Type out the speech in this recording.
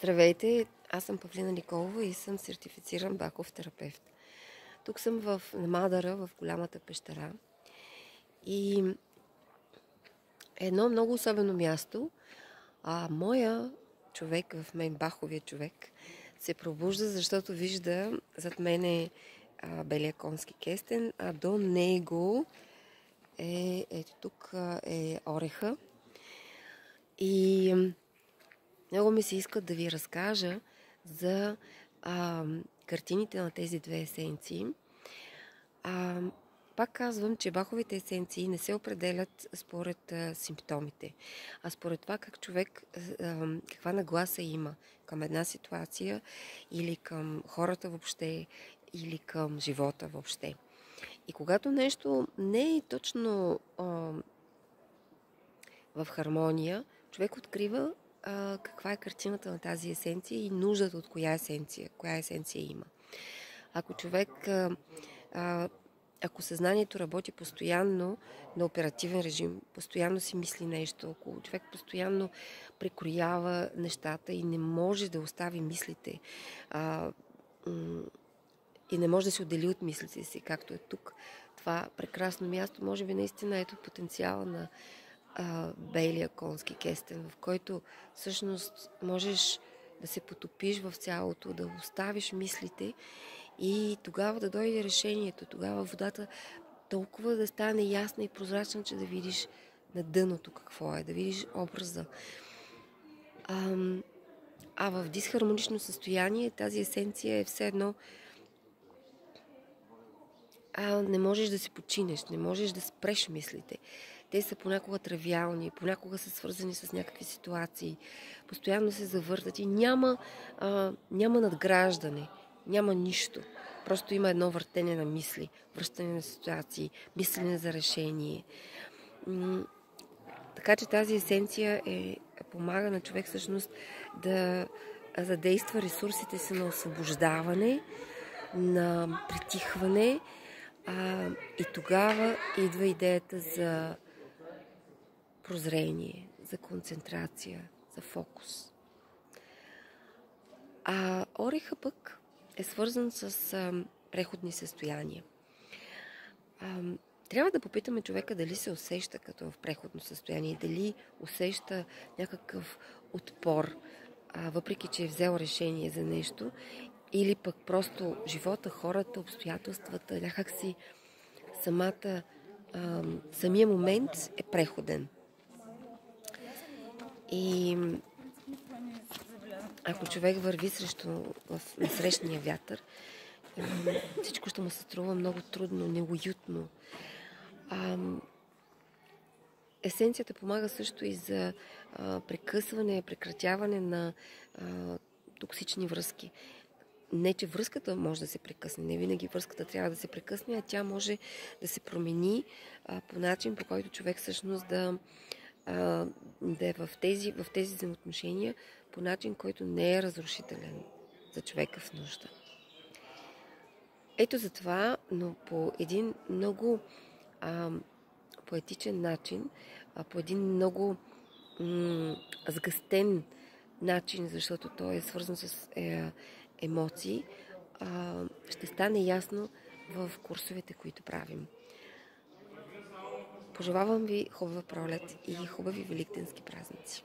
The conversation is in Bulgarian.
Здравейте, аз съм Павлина Николова и съм сертифициран бахов терапевт. Тук съм в Мадара, в голямата пещера. И едно много особено място, моя човек, в мен баховия човек, се пробужда, защото вижда зад мен е белия конски кестен, а до него ето тук е ореха. И много ми се иска да ви разкажа за картините на тези две есенции. Пак казвам, че баховите есенции не се определят според симптомите, а според това как човек, каква нагласа има към една ситуация или към хората въобще, или към живота въобще. И когато нещо не е точно в хармония, човек открива каква е картината на тази есенция и нуждата от коя есенция има. Ако човек, ако съзнанието работи постоянно на оперативен режим, постоянно си мисли нещо, ако човек постоянно прекроява нещата и не може да остави мислите и не може да се отдели от мислите си, както е тук, това прекрасно място, може би наистина ето потенциала на белия конски кестен, в който всъщност можеш да се потопиш в цялото, да оставиш мислите и тогава да дойде решението, тогава водата толкова да стане ясна и прозрачна, че да видиш на дъното какво е, да видиш образа. В дисхармонично състояние тази есенция е все едно не можеш да се починеш, не можеш да спреш мислите. Те са понякога тривиални, понякога са свързани с някакви ситуации, постоянно се завъртат и няма надграждане, няма нищо. Просто има едно въртене на мисли, връщане на ситуации, мислене за решение. Така че тази есенция помага на човек всъщност да задейства ресурсите си на освобождаване, на притихване, и тогава идва идеята за прозрение, за концентрация, за фокус. Ореха пък е свързан с преходни състояния. Трябва да попитаме човека дали се усеща като в преходно състояние, дали усеща някакъв отпор, въпреки че е взел решение за нещо, или пък просто живота, хората, обстоятелствата, някакси самия момент е преходен. И ако човек върви на срещния вятър, всичко ще му се струва много трудно, неуютно. Есенцията помага също и за прекратяване на токсични връзки. Не, че връзката може да се прекъсне. Не винаги връзката трябва да се прекъсне, а тя може да се промени по начин, по който човек всъщност да е в тези взаимоотношения по начин, който не е разрушителен за човека в нужда. Ето за това, но по един много поетичен начин, по един много сгъстен начин, защото той е свързан с емоции, ще стане ясно в курсовете, които правим. Пожелавам ви хубава пролет и хубави великденски празници!